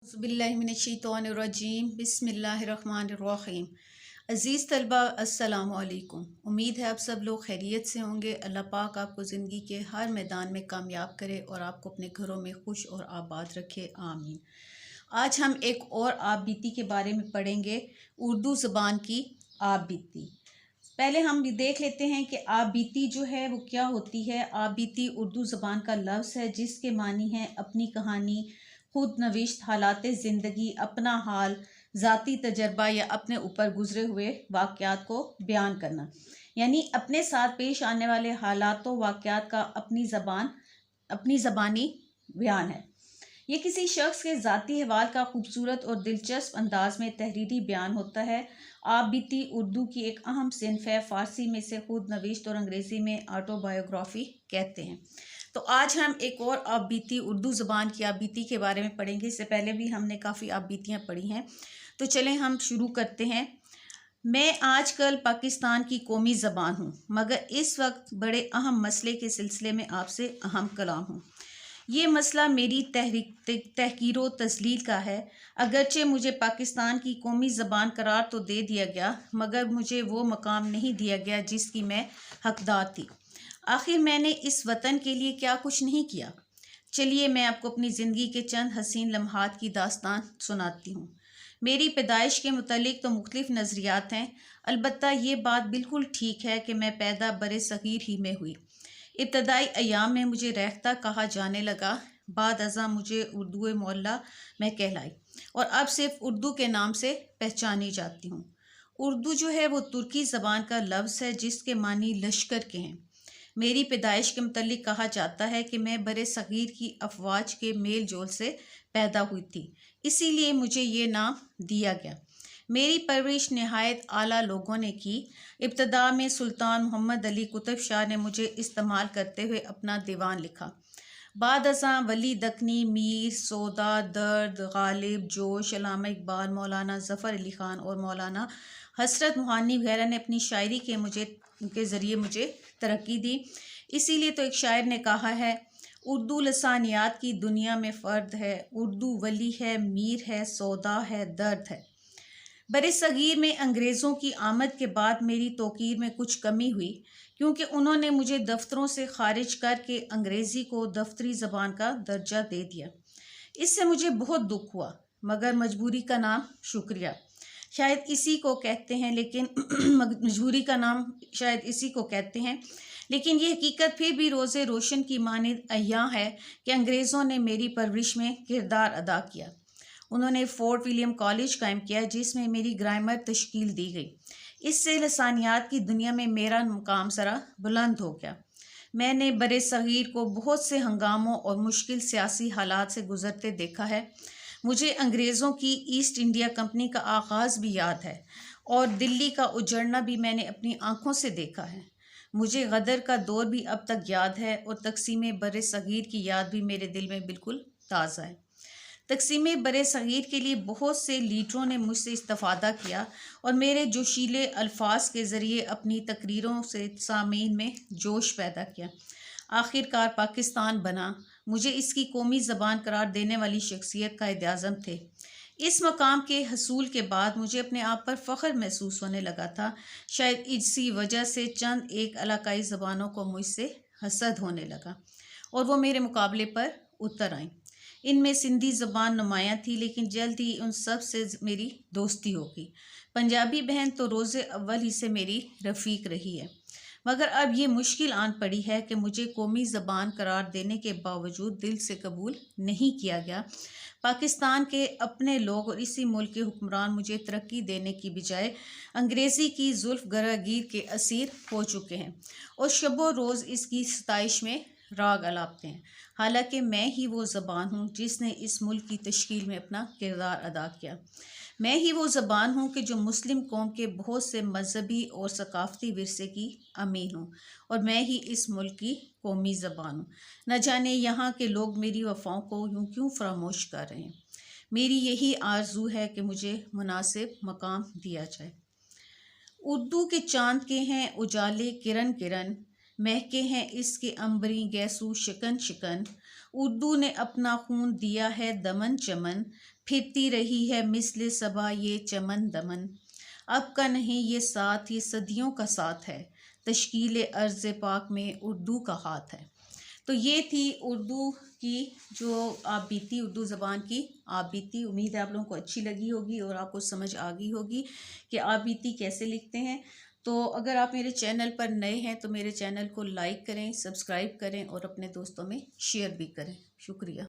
बिस्मिल्लाहिमिनश्शैतानिर्रजीम बिस्मिल्लाहिर्रहमानिर्रहीम। अज़ीज़ तलबा अस्सलाम वालेकुम। उम्मीद है आप सब लोग खैरियत से होंगे। अल्लाह पाक आपको ज़िंदगी के हर मैदान में कामयाब करे और आपको अपने घरों में खुश और आबाद रखे, आमीन। आज हम एक और आप बीती के बारे में पढ़ेंगे, उर्दू ज़बान की आप बीती। पहले हम देख लेते हैं कि आप बीती जो है वो क्या होती है। आप बीती उर्दू ज़बान का लफ्ज़ है जिसके मानी है अपनी कहानी, खुद नविश्त हालात ज़िंदगी, अपना हाल, ज़ाती तजर्बा या अपने ऊपर गुजरे हुए वाक़यात को बयान करना। यानी अपने साथ पेश आने वाले हालातों वाक़यात का अपनी ज़बानी बयान है। ये किसी शख्स के ज़ाती अहवाल का खूबसूरत और दिलचस्प अंदाज में तहरीरी बयान होता है। आप बीती उर्दू की एक अहम सिन्फ है। फ़ारसी में से खुद नविश्त और अंग्रेज़ी में ऑटोबायोग्राफ़ी कहते हैं। तो आज हम एक और आप बीती उर्दू ज़बान की आप बीती के बारे में पढ़ेंगे। इससे पहले भी हमने काफ़ी आप बीतियाँ पढ़ी हैं। तो चलें हम शुरू करते हैं। मैं आजकल पाकिस्तान की कौमी ज़बान हूँ, मगर इस वक्त बड़े अहम मसले के सिलसिले में आपसे अहम कलाम हूँ। ये मसला मेरी तहकीर व तस्लील का है। अगरचे मुझे पाकिस्तान की कौमी ज़बान करार तो दे दिया गया, मगर मुझे वो मकाम नहीं दिया गया जिसकी मैं हकदार थी। आखिर मैंने इस वतन के लिए क्या कुछ नहीं किया। चलिए मैं आपको अपनी ज़िंदगी के चंद हसीन लम्हात की दास्तान सुनाती हूँ। मेरी पैदाइश के मुतल्लिक तो मुख्तलिफ़ नज़रियात हैं। अलबत्ता ये बात बिल्कुल ठीक है कि मैं पैदा बरे सग़ीर ही में हुई। इब्तदाई अयाम में मुझे रेख्ता कहा जाने लगा। बाद अज़ां मुझे उर्दू मोहल्ला में कहलाई और अब सिर्फ उर्दू के नाम से पहचानी जाती हूँ। उर्दू जो है वो तुर्की ज़बान का लफ्ज़ है जिसके मानी लश्कर के हैं। मेरी पैदाइश के मुतल्लिक कहा जाता है कि मैं बरे सग़ीर की अफवाज के मेल जोल से पैदा हुई थी, इसीलिए मुझे ये नाम दिया गया। मेरी परवरिश नहायत आला लोगों ने की। इब्तदा में सुल्तान मोहम्मद अली कुतुब शाह ने मुझे इस्तेमाल करते हुए अपना दीवान लिखा। बाद अज़ां वली दक्नी, मीर, सौदा, दर्द, गालिब, जोश, अल्लामा इकबाल, मौलाना ज़फ़र अली ख़ान और मौलाना हसरत मोहानी वगैरह ने अपनी शायरी के ज़रिए मुझे तरक्की दी। इसीलिए तो एक शायर ने कहा है, उर्दू लसानियात की दुनिया में फ़र्द है, उर्दू वली है, मीर है, सौदा है, दर्द है। बरे सग़ीर में अंग्रेज़ों की आमद के बाद मेरी तौक़ीर में कुछ कमी हुई, क्योंकि उन्होंने मुझे दफ्तरों से खारिज करके अंग्रेज़ी को दफ्तरी ज़बान का दर्जा दे दिया। इससे मुझे बहुत दुख हुआ, मगर मजबूरी का नाम शुक्रिया शायद इसी को कहते हैं। लेकिन मजबूरी का नाम शायद इसी को कहते हैं, लेकिन ये हकीकत फिर भी रोज़े रोशन की मानिंद अय्यां है कि अंग्रेज़ों ने मेरी परवरिश में किरदार अदा किया। उन्होंने फोर्ट विलियम कॉलेज कायम किया जिसमें मेरी ग्रामर तश्कील दी गई। इससे लसानियात की दुनिया में मेरा मुकाम ज़रा बुलंद हो गया। मैंने बरे सग़ीर को बहुत से हंगामों और मुश्किल सियासी हालात से गुज़रते देखा है। मुझे अंग्रेज़ों की ईस्ट इंडिया कंपनी का आगाज़ भी याद है और दिल्ली का उजड़ना भी मैंने अपनी आँखों से देखा है। मुझे गदर का दौर भी अब तक याद है और तक़सीम बरे सग़ीर की याद भी मेरे दिल में बिल्कुल ताज़ा है। तक़सीम बरे सग़ीर के लिए बहुत से लीडरों ने मुझसे इस्तिफ़ादा किया और मेरे जोशीले अल्फाज के ज़रिए अपनी तकरीरों से सामीन में जोश पैदा किया। आखिरकार पाकिस्तान बना। मुझे इसकी कौमी ज़बान करार देने वाली शख्सियत कायद-ए-आज़म थे। इस मकाम के हसूल के बाद मुझे अपने आप पर फ़ख्र महसूस होने लगा था। शायद इसी वजह से चंद एक इलाकाई ज़बानों को मुझसे हसद होने लगा और वो मेरे मुकाबले पर उतर आईं। इनमें सिंधी ज़बान नुमायाँ थी, लेकिन जल्द ही उन सब से मेरी दोस्ती हो गई। पंजाबी बहन तो रोज़े अव्वल ही से मेरी रफ़ीक रही है, मगर अब ये मुश्किल आन पड़ी है कि मुझे कौमी ज़बान करार देने के बावजूद दिल से कबूल नहीं किया गया। पाकिस्तान के अपने लोग और इसी मुल्क के हुक्मरान मुझे तरक्की देने की बजाय अंग्रेज़ी की जुल्फ़ गरागीर के असीर हो चुके हैं और शबो रोज़ इसकी सताइश में राग अलापते हैं। हालांकि मैं ही वो ज़बान हूँ जिसने इस मुल्क की तश्कील में अपना किरदार अदा किया। मैं ही वो ज़बान हूँ कि जो मुस्लिम कौम के बहुत से मजहबी और सकाफ़ती विरसे की अमीन हूँ और मैं ही इस मुल्क की कौमी ज़बान हूँ। न जाने यहाँ के लोग मेरी वफ़ाओं को यूँ क्यों फरामोश कर रहे हैं। मेरी यही आरज़ू है कि मुझे मुनासिब मकाम दिया जाए। उर्दू के चाँद के हैं उजाले किरण किरण, مہکے ہیں اس کے عنبریں گیسو شکن شکن، اردو نے اپنا خون دیا ہے دمن چمن، پھرتی رہی ہے مثل صبا یہ چمن دمن، اب کا نہیں یہ ساتھ، یہ صدیوں کا ساتھ ہے، تشکیل ارض پاک میں اردو کا ہاتھ ہے۔ تو یہ تھی اردو کی جو آپ بیتی، اردو زبان کی آپ بیتی۔ امید ہے آپ لوگوں کو اچھی لگی ہوگی اور آپ کو سمجھ آ گئی ہوگی کہ آپ بیتی کیسے لکھتے ہیں۔ تو اگر آپ میرے چینل پر نئے ہیں تو میرے چینل کو لائک کریں، سبسکرائب کریں اور اپنے دوستوں میں شیئر بھی کریں۔ شکریہ۔